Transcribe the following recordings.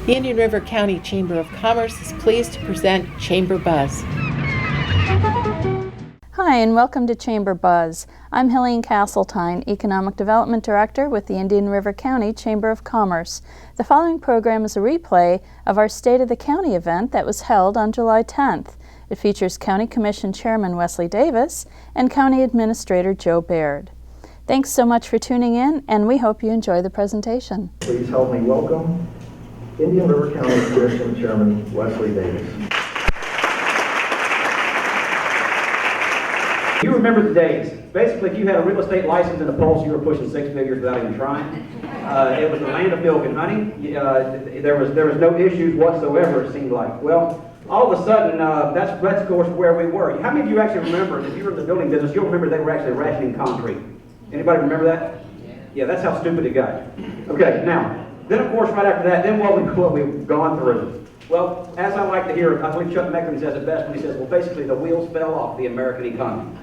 The Indian River County Chamber of Commerce is pleased to present Chamber Buzz. Hi, and welcome to Chamber Buzz. I'm Helene Castletine, Economic Development Director with the Indian River County Chamber of Commerce. The following program is a replay of our State of the County event that was held on July 10th. It features County Commission Chairman Wesley Davis and County Administrator Joe Baird. Thanks so much for tuning in, and we hope you enjoy the presentation. Please help me welcome Indian River County Commission Chairman Wesley Davis. You remember the days. Basically, if you had a real estate license and a pulse, you were pushing six figures without even trying. It was the land of milk and honey. There was no issues whatsoever, it seemed like. Well, all of a sudden, that's of course where we were. How many of you actually remember, if you were in the building business, you'll remember they were actually rationing concrete. Anybody remember that? Yeah, that's how stupid it got. Okay, now, then of course right after that, then what we've gone through. Well, as I like to hear, I believe Chuck Mecklin says it best when he says, well, basically the wheels fell off the American economy.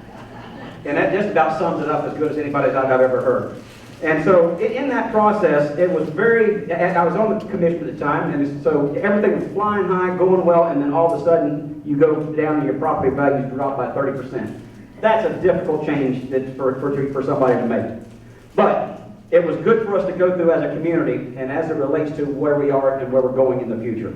And that just about sums it up as good as anybody I've ever heard. And so in that process, it was I was on the commission at the time, and so everything was flying high, going well, and then all of a sudden you go down and your property values drop by 30%. That's a difficult change for somebody to make. But it was good for us to go through as a community and as it relates to where we are and where we're going in the future.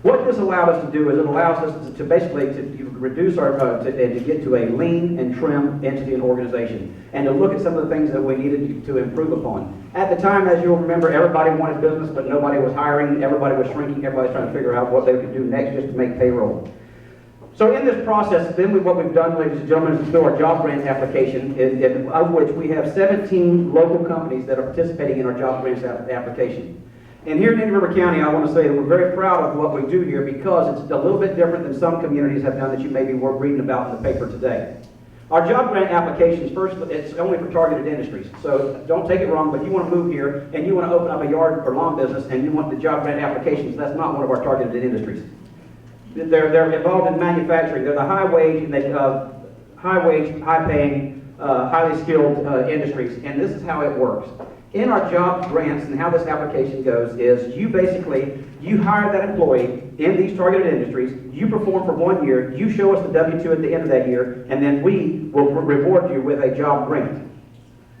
What this allowed us to do is it allows us to basically reduce and to get to a lean and trim entity and organization, and to look at some of the things that we needed to improve upon. At the time, as you'll remember, everybody wanted business, but nobody was hiring, everybody was shrinking, everybody's trying to figure out what they could do next just to make payroll. So in this process, then what we've done, ladies and gentlemen, is through our job grant application, of which we have 17 local companies that are participating in our job grants application. And here in Indian River County, I want to say that we're very proud of what we do here because it's a little bit different than some communities have done that you maybe were reading about in the paper today. Our job grant applications, first, it's only for targeted industries. So don't take it wrong, but you want to move here and you want to open up a yard or lawn business and you want the job grant applications, that's not one of our targeted industries. They're involved in manufacturing. They're the high wage, high paying, highly skilled industries. And this is how it works. In our job grants and how this application goes is you hire that employee in these targeted industries, you perform for 1 year, you show us the W-2 at the end of that year, and then we will reward you with a job grant.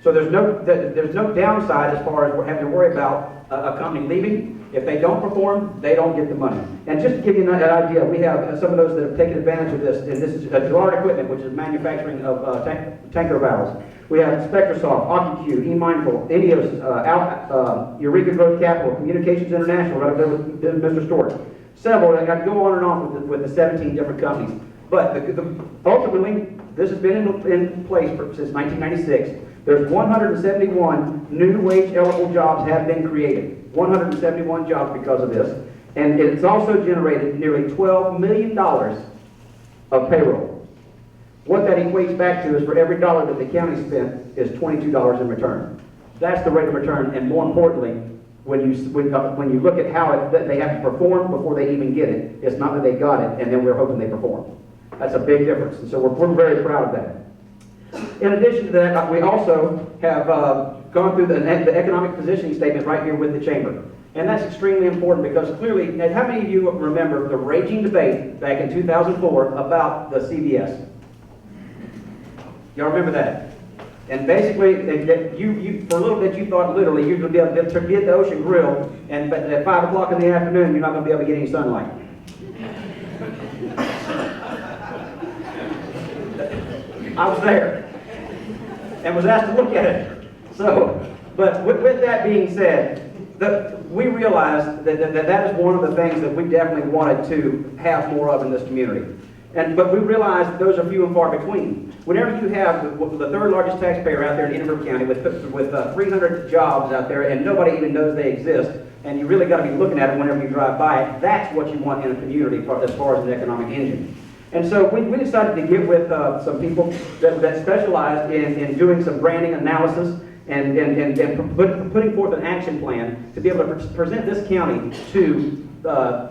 So there's no downside as far as we're having to worry about a company leaving. If they don't perform, they don't get the money. And just to give you an idea, we have some of those that have taken advantage of this, and this is Gerard Equipment, which is manufacturing of tanker valves. We have Spectrasoft, OcuQ, eMindful, Ineos, Eureka Growth Capital, Communications International, right up there with Mr. Stewart. Several, I could go on and on with the 17 different companies. But ultimately, this has been in place since 1996. There's 171 new wage-eligible jobs have been created. 171 jobs because of this. And it's also generated nearly $12 million of payroll. What that equates back to is for every dollar that the county spent is $22 in return. That's the rate of return, and more importantly, when you look at how they have to perform before they even get it, it's not that they got it and then we're hoping they perform. That's a big difference, and so we're very proud of that. In addition to that, we also have gone through the economic positioning statement right here with the Chamber. And that's extremely important because clearly, how many of you remember the raging debate back in 2004 about the CBS? Y'all remember that? And basically, you for a little bit, you thought literally you're going to be able to get the Ocean Grill, but at 5 o'clock in the afternoon, you're not going to be able to get any sunlight. I was there and was asked to look at it. So, but with that being said, we realized that is one of the things that we definitely wanted to have more of in this community. But we realized those are few and far between. Whenever you have the third largest taxpayer out there in Indian River County with 300 jobs out there and nobody even knows they exist, and you really got to be looking at it whenever you drive by it, that's what you want in a community as far as an economic engine. And so we decided to get with some people that specialized in doing some branding analysis and putting forth an action plan to be able to present this county to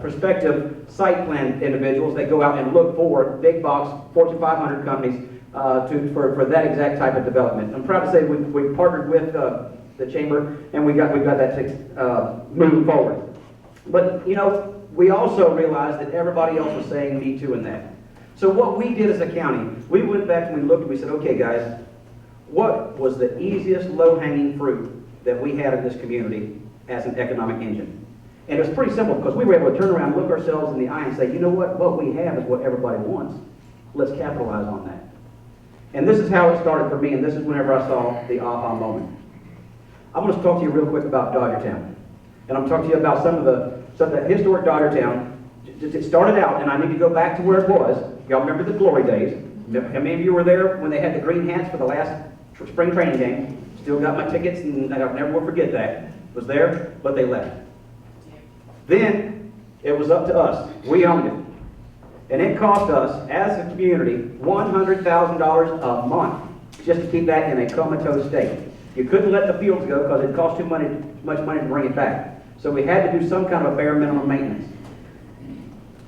prospective site plan individuals that go out and look for big box Fortune 500 companies for that exact type of development. I'm proud to say we partnered with the Chamber and we got that moving forward. But, you know, we also realized that everybody else was saying me too in that. So what we did as a county, we went back and we looked and we said, okay guys, what was the easiest low-hanging fruit that we had in this community as an economic engine? And it was pretty simple because we were able to turn around, look ourselves in the eye and say, you know what we have is what everybody wants. Let's capitalize on that. And this is how it started for me, and this is whenever I saw the aha moment. I want to talk to you real quick about Dodgertown. And I'm talking to you about some of the historic Dodgertown. It started out, and I need to go back to where it was. Y'all remember the glory days? How many of you were there when they had the green hats for the last spring training game? Still got my tickets, and I never will forget that. Was there, but they left. Then it was up to us. We owned it. And it cost us, as a community, $100,000 a month just to keep that in a comatose state. You couldn't let the fields go because it cost too much money to bring it back. So we had to do some kind of a bare minimum maintenance.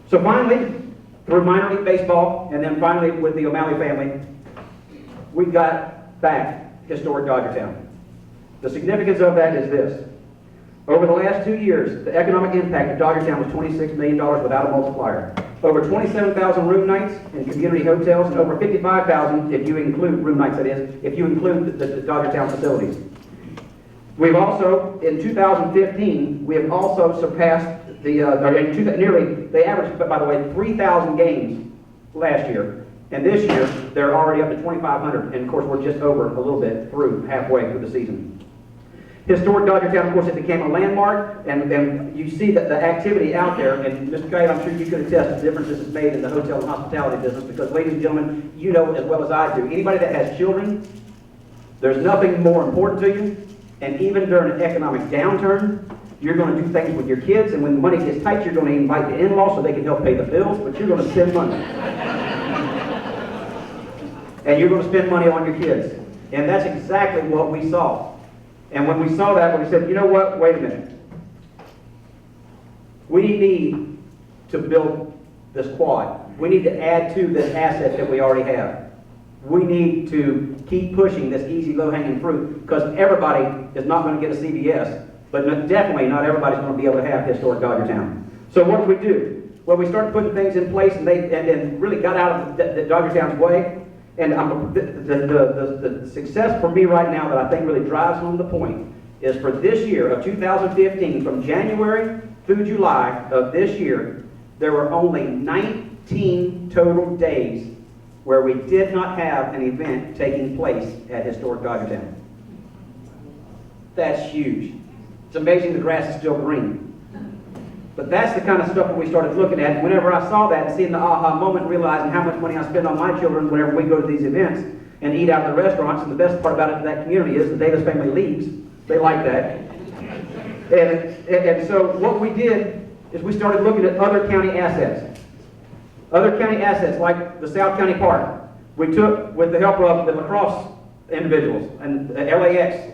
So finally, through minor league baseball, and then finally with the O'Malley family, we got back historic Dodgertown. The significance of that is this. Over the last 2 years, the economic impact of Dodgertown was $26 million without a multiplier. Over 27,000 room nights in community hotels, and over 55,000 if you include room nights, that is, if you include the Dodgertown facilities. We've also, in 2015, we have also surpassed they averaged, by the way, 3,000 games last year. And this year, they're already up to 2,500. And of course, we're just over a little bit through, halfway through the season. Historic Dodgertown, of course, it became a landmark, and you see that the activity out there, and Mr. Kite, I'm sure you could attest to the differences it's made in the hotel and hospitality business, because ladies and gentlemen, you know as well as I do, anybody that has children, there's nothing more important to you, and even during an economic downturn, you're going to do things with your kids, and when the money gets tight, you're going to invite the in-laws so they can help pay the bills, but you're going to spend money. And you're going to spend money on your kids. And that's exactly what we saw. And when we saw that, we said, you know what, wait a minute. We need to build this quad. We need to add to this asset that we already have. We need to keep pushing this easy, low-hanging fruit, because everybody is not going to get a CBS, but definitely not everybody's going to be able to have historic Dodgertown. So what did we do? Well, we started putting things in place, and really got out of the Dodgertown's way. And the success for me right now that I think really drives home the point is for this year of 2015, from January through July of this year, there were only 19 total days where we did not have an event taking place at historic Dodgertown. That's huge. It's amazing the grass is still green. But that's the kind of stuff that we started looking at. Whenever I saw that and seeing the aha moment, realizing how much money I spend on my children whenever we go to these events and eat out in the restaurants, and the best part about it in that community is the Davis family leaves. They like that. And so what we did is we started looking at other county assets. Other county assets like the South County Park. We took, with the help of the lacrosse individuals and LAX,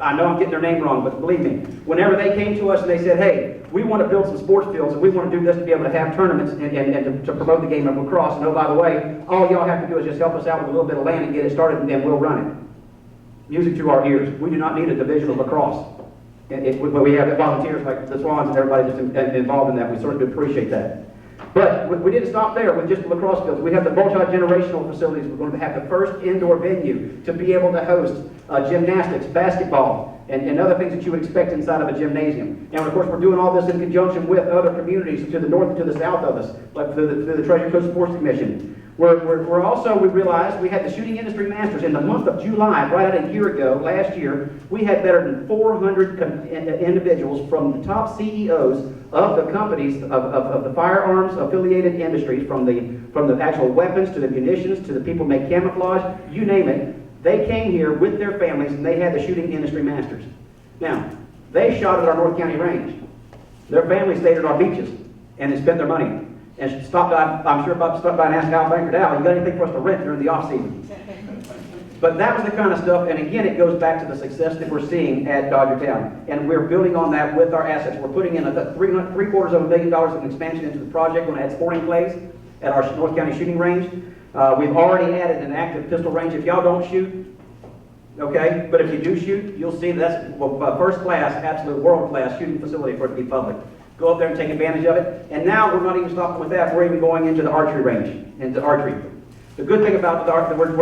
I know I'm getting their name wrong, but believe me, whenever they came to us and they said, hey, we want to build some sports fields and we want to do this to be able to have tournaments and to promote the game of lacrosse, and oh, by the way, all y'all have to do is just help us out with a little bit of land and get it started, and then we'll run it. Music to our ears. We do not need a division of lacrosse. But we have volunteers like the Swans and everybody just involved in that. We certainly appreciate that. But we didn't stop there with just the lacrosse fields. We have the multi-generational facilities. We're going to have the first indoor venue to be able to host gymnastics, basketball, and other things that you would expect inside of a gymnasium. And of course, we're doing all this in conjunction with other communities to the north and to the south of us, like through the Treasure Coast Sports Commission. We're also, we realized we had the Shooting Industry Masters in the month of July, right at a year ago, last year. We had better than 400 individuals from the top CEOs of the companies of the firearms affiliated industries, from the actual weapons to the munitions to the people who make camouflage, you name it. They came here with their families and they had the Shooting Industry Masters. Now, they shot at our North County range. Their families stayed at our beaches and they spent their money. And stopped by, I'm sure Bob stopped by and asked Al Bankert, Al, you got anything for us to rent during the off season? But that was the kind of stuff, and again, it goes back to the success that we're seeing at Dodgertown. And we're building on that with our assets. We're putting in $750,000 of an expansion into the project. We're going to add sporting clays at our North County shooting range. We've already added an active pistol range. If y'all don't shoot, okay, but if you do shoot, you'll see that's a first class, absolute world class shooting facility for it to be public. go up there and take advantage of it. And now we're not even stopping with that. We're even going into the archery range, into archery. The good thing about we're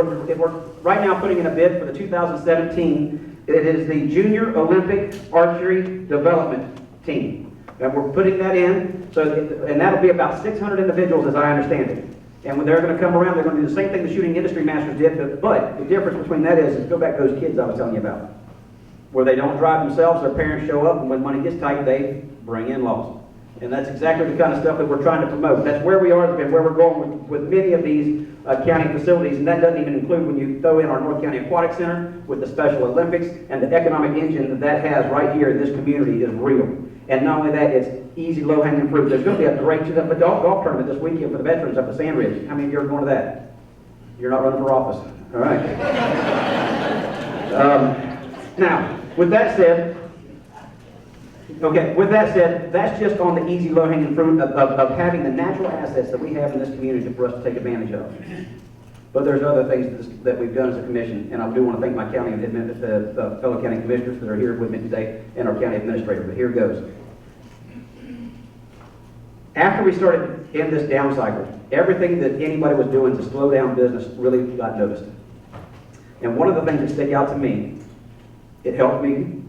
right now putting in a bid for the 2017. It is the Junior Olympic Archery Development Team. And we're putting that in, and that'll be about 600 individuals as I understand it. And when they're going to come around, they're going to do the same thing the shooting industry masters did, but the difference between that is go back to those kids I was telling you about, where they don't drive themselves, their parents show up, and when money gets tight, they bring in laws. And that's exactly the kind of stuff that we're trying to promote. That's where we are and where we're going with many of these county facilities, and that doesn't even include when you throw in our North County Aquatic Center with the Special Olympics, and the economic engine that has right here in this community is real. And not only that, it's easy, low-hanging fruit. There's going to be a great golf tournament this weekend for the veterans up at Sand Ridge. How many of you are going to that? You're not running for office. All right. Now, with that said, that's just on the easy, low-hanging fruit of having the natural assets that we have in this community for us to take advantage of. But there's other things that we've done as a commission, and I do want to thank my county fellow county commissioners that are here with me today, and our county administrator. But here goes. After we started in this down cycle, everything that anybody was doing to slow down business really got noticed. And one of the things that stick out to me, it helped me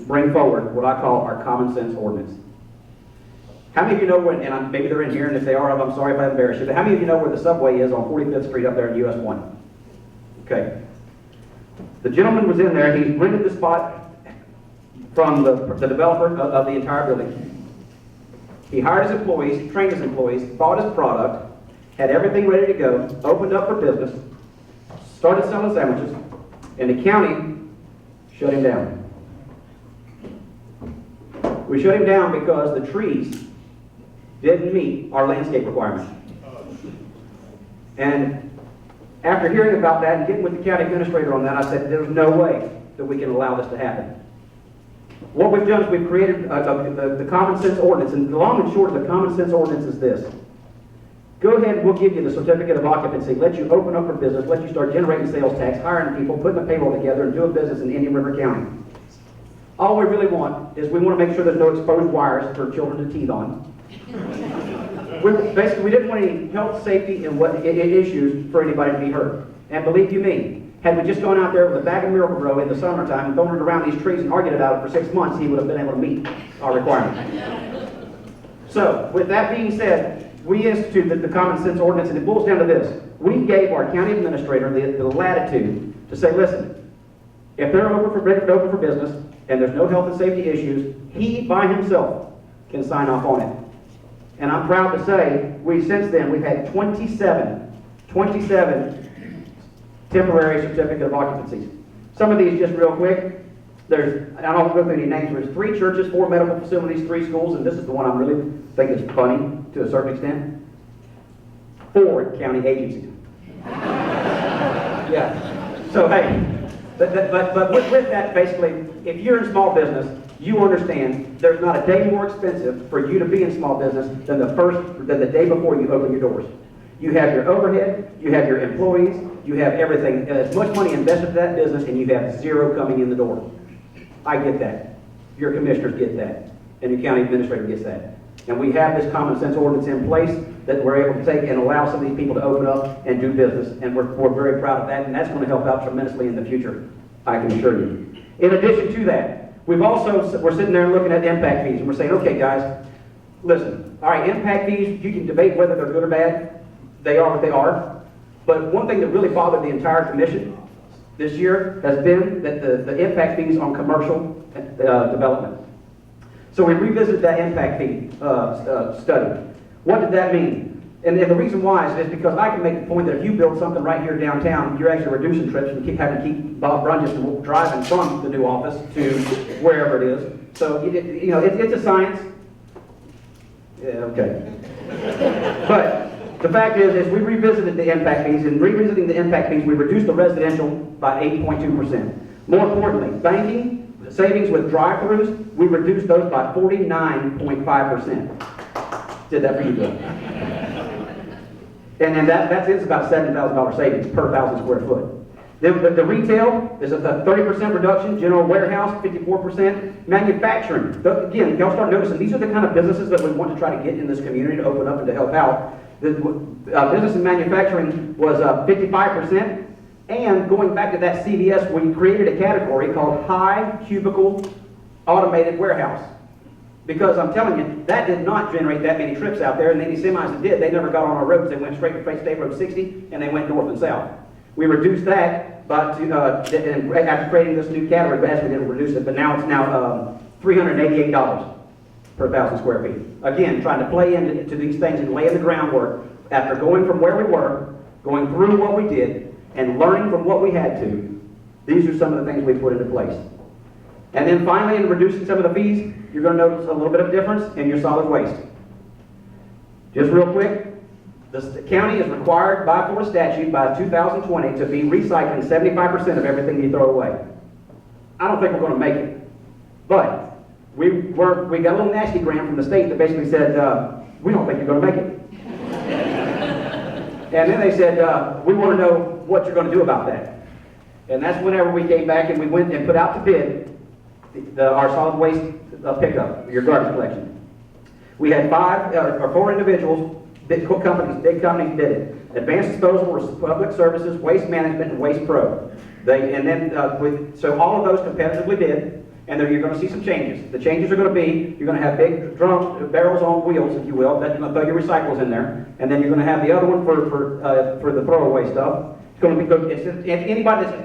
bring forward what I call our common sense ordinance. How many of you know when, and maybe they're in here, and if they are, I'm sorry if I embarrass you, but how many of you know where the subway is on 45th Street up there in US 1? Okay. The gentleman was in there, he rented the spot from the developer of the entire building. He hired his employees, trained his employees, bought his product, had everything ready to go, opened up for business, started selling sandwiches, and the county shut him down. We shut him down because the trees didn't meet our landscape requirements. And after hearing about that and getting with the county administrator on that, I said, there's no way that we can allow this to happen. What we've done is we've created the common sense ordinance, and the long and short of the common sense ordinance is this. Go ahead, we'll give you the certificate of occupancy, let you open up for business, let you start generating sales tax, hiring people, putting a payroll together, and doing business in Indian River County. All we really want is we want to make sure there's no exposed wires for children to teeth on. Basically, we didn't want any health, safety, and issues for anybody to be hurt. And believe you me, had we just gone out there with a bag of Miracle-Gro in the summertime and thrown it around these trees and argued about it for 6 months, he would have been able to meet our requirements. So, with that being said, we instituted the common sense ordinance, and it boils down to this. We gave our county administrator the latitude to say, listen, if they're open for business and there's no health and safety issues, he by himself can sign off on it. And I'm proud to say, since then, we've had 27 temporary certificate of occupancies. Some of these just real quick. I don't go through any names, there's 3 churches, 4 medical facilities, 3 schools, and this is the one I really think is funny to a certain extent. 4 county agencies. Yeah. So hey, but with that, basically, if you're in small business, you understand there's not a day more expensive for you to be in small business than the day before you open your doors. You have your overhead, you have your employees, you have everything, as much money invested in that business, and you have 0 coming in the door. I get that. Your commissioners get that. And your county administrator gets that. And we have this common sense ordinance in place that we're able to take and allow some of these people to open up and do business. And we're very proud of that, and that's going to help out tremendously in the future, I can assure you. In addition to that, we're sitting there looking at impact fees, and we're saying, okay guys, listen, all right, impact fees, you can debate whether they're good or bad. They are what they are. But one thing that really bothered the entire commission this year has been that the impact fees on commercial development. So we revisited that impact fee study. What did that mean? And the reason why is because I can make the point that if you build something right here downtown, you're actually reducing trips and having to keep Bob Brunges driving from the new office to wherever it is. So it's a science. Yeah, okay. But the fact is we revisited the impact fees, and revisiting the impact fees, we reduced the residential by 8.2%. More importantly, banking, savings with drive-thrus, we reduced those by 49.5%. Did that for you, Bill. And that's about $7,000 savings per 1,000 square foot. The retail is a 30% reduction, general warehouse 54%, manufacturing. Again, y'all start noticing these are the kind of businesses that we want to try to get in this community to open up and to help out. The business and manufacturing was 55%, and going back to that CVS, we created a category called high cubicle automated warehouse. Because I'm telling you, that did not generate that many trips out there, and any semis that did, they never got on our roads. They went straight to State Road 60, and they went north and south. We reduced that after creating this new category, but actually didn't reduce it, but now it's $388 per 1,000 square feet. Again, trying to play into these things and lay in the groundwork after going from where we were, going through what we did, and learning from what we had to. These are some of the things we put into place. And then finally, in reducing some of the fees, you're going to notice a little bit of difference in your solid waste. Just real quick, the county is required by Florida statute by 2020 to be recycling 75% of everything you throw away. I don't think we're going to make it. But we got a little nasty grant from the state that basically said, we don't think you're going to make it. And then they said, we want to know what you're going to do about that. And that's whenever we came back and we went and put out to bid our solid waste pickup, your garbage collection. We had 4 individuals, big companies bid it. Advanced Disposal, Public Services, Waste Management, and Waste Pro. So all of those competitively bid, and you're going to see some changes. The changes are going to be, you're going to have big drums, barrels on wheels, if you will, that you're going to throw your recyclables in there, and then you're going to have the other one for the throwaway stuff. It's going to be good.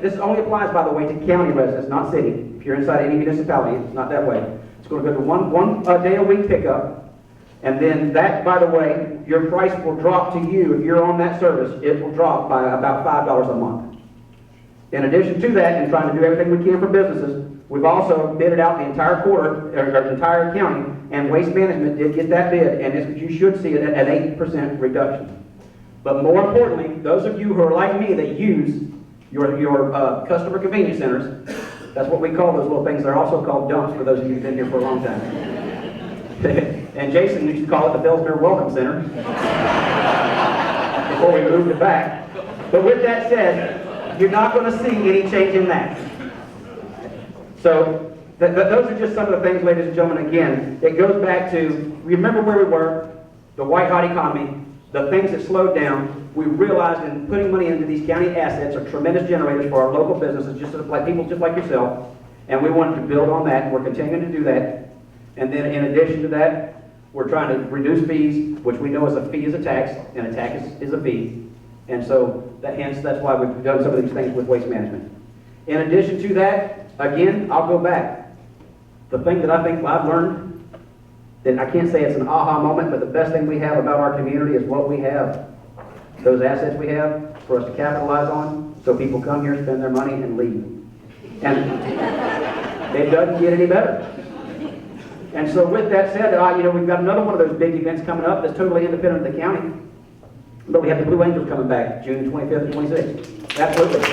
This only applies, by the way, to county residents, not city. If you're inside any municipality, it's not that way. It's going to go to one day a week pickup, and then that, by the way, your price will drop to you if you're on that service. It will drop by about $5 a month. In addition to that, and trying to do everything we can for businesses, we've also bidded out the entire quarter, or the entire county, and Waste Management did get that bid, and you should see it at 8% reduction. But more importantly, those of you who are like me that use your customer convenience centers, that's what we call those little things. They're also called dumps for those of you who've been here for a long time. And Jason used to call it the Felsmere Welcome Center before we moved it back. But with that said, you're not going to see any change in that. So those are just some of the things, ladies and gentlemen. Again, it goes back to, remember where we were, the white-hot economy, the things that slowed down. We realized in putting money into these county assets are tremendous generators for our local businesses, just like people just like yourself, and we wanted to build on that, and we're continuing to do that. And then in addition to that, we're trying to reduce fees, which we know is a fee is a tax, and a tax is a fee. And so hence that's why we've done some of these things with waste management. In addition to that, again, I'll go back. The thing that I think I've learned, that I can't say it's an aha moment, but the best thing we have about our community is what we have. Those assets we have for us to capitalize on, so people come here, spend their money, and leave. And it doesn't get any better. And so with that said, we've got another one of those big events coming up that's totally independent of the county. But we have the Blue Angels coming back June 25th and 26th. Absolutely.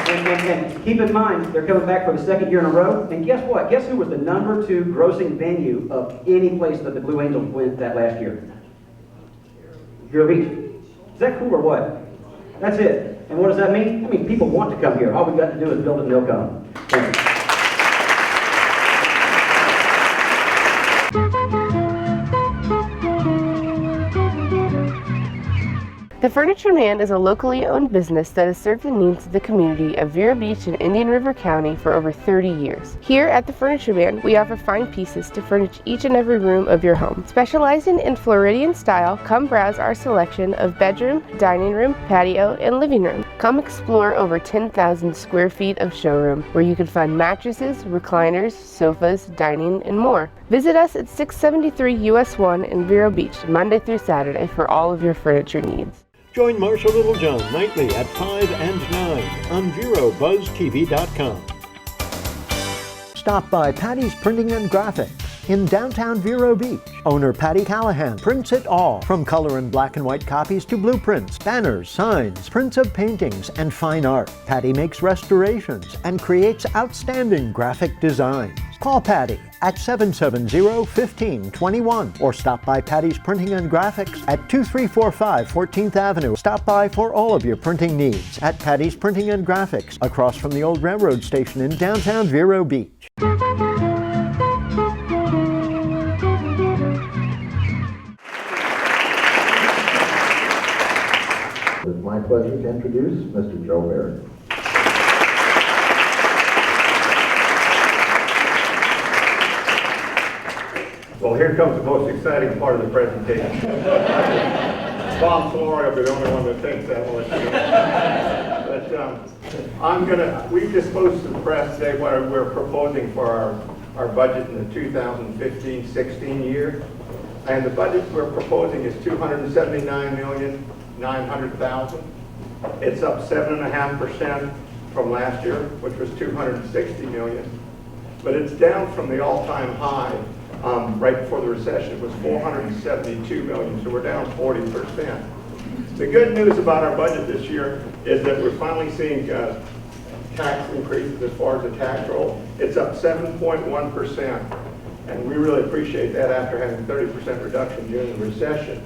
And keep in mind, they're coming back for the 2nd year in a row. And guess what? Guess who was the #2 grossing venue of any place that the Blue Angels went that last year? Vero Beach. Is that cool or what? That's it. And what does that mean? I mean, people want to come here. All we've got to do is build it and they'll come. Thank you. The Furniture Man is a locally owned business that has served the needs of the community of Vero Beach and Indian River County for over 30 years. Here at the Furniture Man, we offer fine pieces to furnish each and every room of your home. Specializing in Floridian style, come browse our selection of bedroom, dining room, patio, and living room. Come explore over 10,000 square feet of showroom, where you can find mattresses, recliners, sofas, dining, and more. Visit us at 673 US 1 in Vero Beach, Monday through Saturday for all of your furniture needs. Join Marshall Littlejohn nightly at 5 and 9 on VeroBuzzTV.com. Stop by Patty's Printing and Graphics in downtown Vero Beach. Owner Patty Callahan prints it all, from color and black and white copies to blueprints, banners, signs, prints of paintings, and fine art. Patty makes restorations and creates outstanding graphic designs. Call Patty at 770-1521 or stop by Patty's Printing and Graphics at 2345 14th Avenue. Stop by for all of your printing needs at Patty's Printing and Graphics across from the old railroad station in downtown Vero Beach. It's my pleasure to introduce Mr. Joe Baird. Well, here comes the most exciting part of the presentation. Bob Flory will be the only one that thinks that. I'll let you know. But we've disclosed to the press today what we're proposing for our budget in the 2015-16 year. And the budget we're proposing is $279,900,000. It's up 7.5% from last year, which was $260 million. But it's down from the all-time high right before the recession. It was $472 million, so we're down 40%. The good news about our budget this year is that we're finally seeing tax increases as far as the tax roll. It's up 7.1%, and we really appreciate that after having 30% reduction during the recession.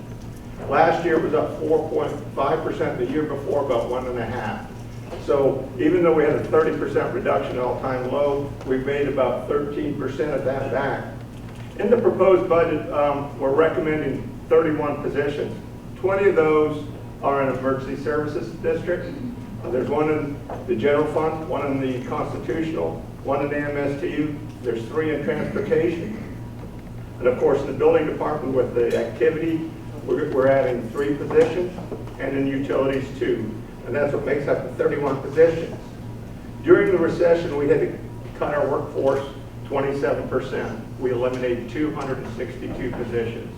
Last year it was up 4.5%, the year before about 1.5%. So even though we had a 30% reduction all-time low, we've made about 13% of that back. In the proposed budget, we're recommending 31 positions. 20 of those are in emergency services district. There's one in the general fund, one in the constitutional, one in the MSTU. There's 3 in transportation. And of course, in the building department with the activity, we're adding 3 positions, and in utilities 2. And that's what makes up the 31 positions. During the recession, we had to cut our workforce 27%. We eliminated 262 positions.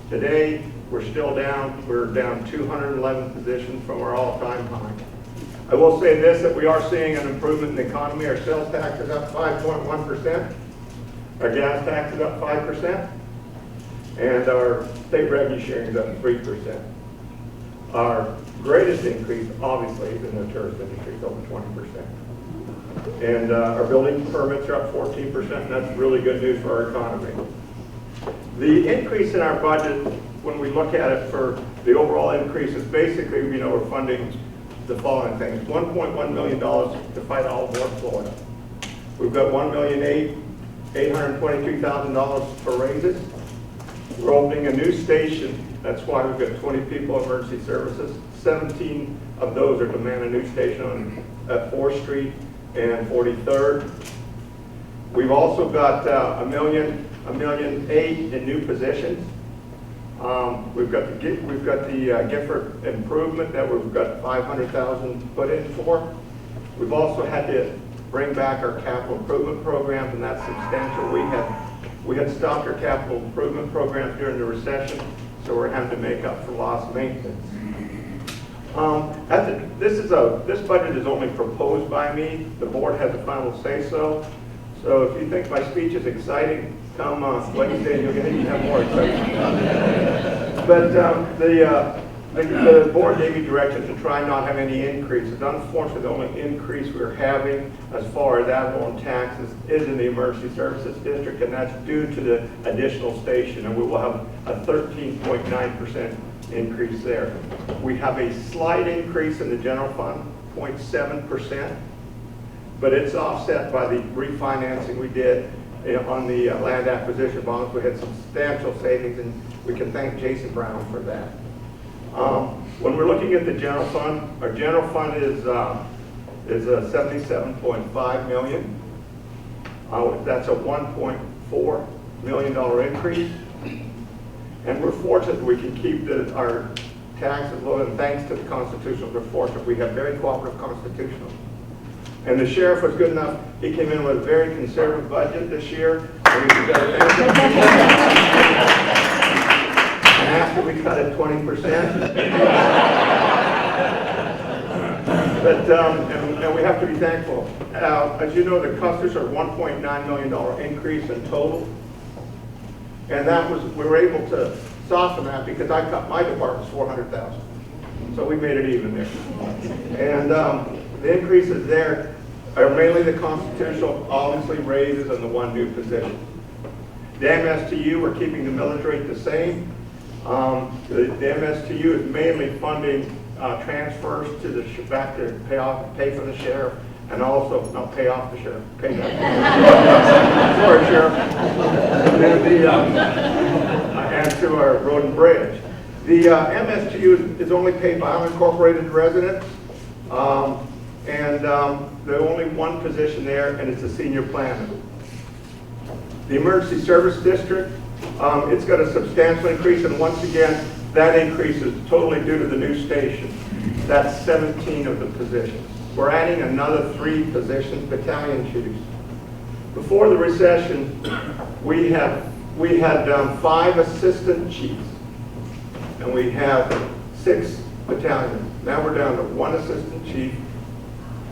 Today, we're still down. We're down 211 positions from our all-time high. I will say this, that we are seeing an improvement in the economy. Our sales tax is up 5.1%. Our gas tax is up 5%. And our state revenue sharing is up 3%. Our greatest increase, obviously, is in the tourist industry, it's over 20%. And our building permits are up 14%, and that's really good news for our economy. The increase in our budget, when we look at it for the overall increase, is basically, we're funding the following things. $1.1 million to fight all aboard Florida. We've got $1,822,000 for raises. We're opening a new station. That's why we've got 20 people in emergency services. 17 of those are to man a new station at 4th Street and 43rd. We've also got $1.8 million in new positions. We've got the Gifford improvement that we've got $500,000 put in for. We've also had to bring back our capital improvement programs, and that's substantial. We had stopped our capital improvement programs during the recession, so we're having to make up for lost maintenance. This budget is only proposed by me. The board has the final say-so. So if you think my speech is exciting, come Wednesday and you'll have more excitement. But the board gave me direction to try not have any increases. Unfortunately, the only increase we're having as far as ad valorem taxes is in the emergency services district, and that's due to the additional station, and we will have a 13.9% increase there. We have a slight increase in the general fund, 0.7%, but it's offset by the refinancing we did on the land acquisition bonds. We had substantial savings, and we can thank Jason Brown for that. When we're looking at the general fund, our general fund is $77.5 million. That's a $1.4 million increase. And we're fortunate that we can keep our taxes low, and thanks to the constitutional, we're fortunate. We have very cooperative constitutional. And the sheriff was good enough. He came in with a very conservative budget this year. And we got it. And after we cut it 20%. But and we have to be thankful. As you know, the customers are $1.9 million increase in total. And we were able to soften that because I cut my department's $400,000. So we made it even there. And the increases there, are mainly the constitutional, obviously raises and the one new position. The MSTU, we're keeping the millage rate the same. The MSTU is mainly funding transfers to the back to pay for the sheriff, and also not pay off the sheriff, pay that. Sorry, sheriff. And to our road and bridge. The MSTU is only paid by unincorporated residents, and there's only one position there, and it's a senior planner. The Emergency Service District, it's got a substantial increase, and once again, that increase is totally due to the new station. That's 17 of the positions. We're adding another 3 positions, battalion chiefs. Before the recession, we had 5 assistant chiefs, and we have 6 battalions. Now we're down to 1 assistant chief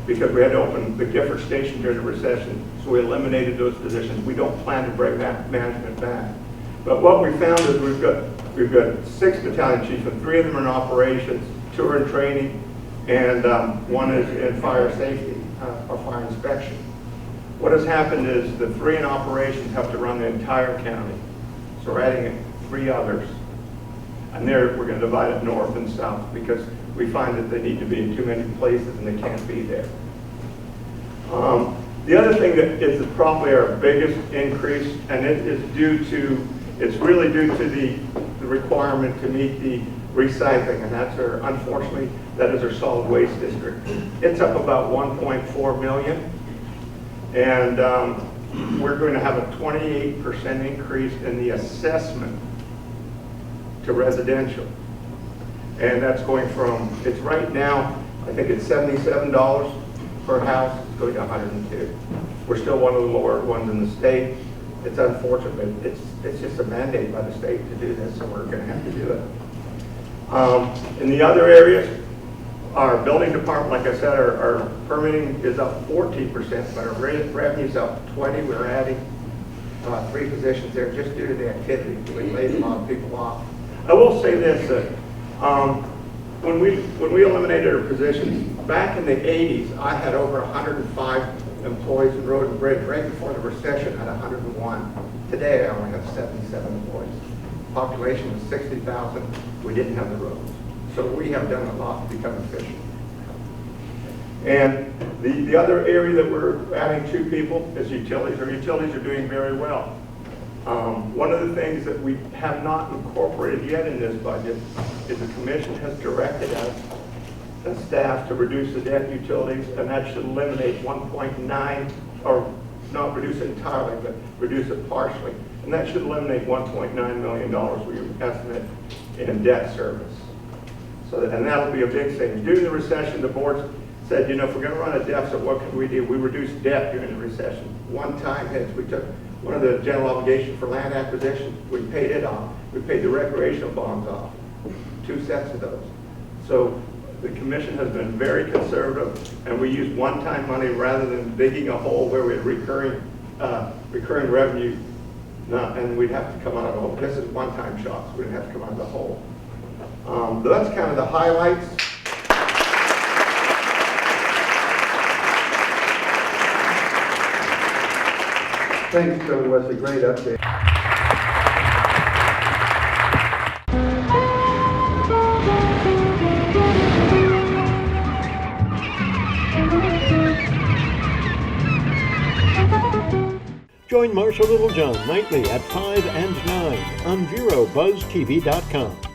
because we had to open the Gifford station during the recession, so we eliminated those positions. We don't plan to bring that management back. But what we found is we've got 6 battalion chiefs, and 3 of them are in operations, 2 are in training, and 1 is in fire safety or fire inspection. What has happened is the 3 in operations have to run the entire county. So we're adding 3 others. And there we're going to divide it north and south because we find that they need to be in too many places and they can't be there. The other thing that is probably our biggest increase, and it's really due to the requirement to meet the recycling, and that's unfortunately, that is our solid waste district. It's up about 1.4 million, and we're going to have a 28% increase in the assessment to residential. And that's going from, it's right now, I think it's $77 per house, it's going to 102. We're still one of the lower ones in the state. It's unfortunate, it's just a mandate by the state to do this, so we're going to have to do it. In the other areas, our building department, like I said, our permitting is up 14%, but our revenue's up 20%. We're adding 3 positions there just due to the activity. We laid a lot of people off. I will say this, when we eliminated our positions, back in the 80s, I had over 105 employees in road and bridge. Right before the recession, I had 101. Today, I only have 77 employees. Population was 60,000. We didn't have the roads. So we have done a lot to become efficient. And the other area that we're adding 2 people is utilities. Our utilities are doing very well. One of the things that we have not incorporated yet in this budget is the commission has directed us as staff to reduce the debt utilities, and that should eliminate 1.9, or not reduce it entirely, but reduce it partially. And that should eliminate $1.9 million we estimate in debt service. So and that'll be a big thing. During the recession, the board said, if we're going to run a deficit, what can we do? We reduced debt during the recession. One-time hits. We took one of the general obligations for land acquisition. We paid it off. We paid the recreational bonds off. 2 sets of those. So the commission has been very conservative, and we use one-time money rather than digging a hole where we had recurring revenue, and we'd have to come out of the hole. This is one-time shots. We didn't have to come out of the hole. So that's kind of the highlights. Thanks, Chairman Wesley. Great update. Join Marshall Littlejohn nightly at 5 and 9 on VeroBuzzTV.com.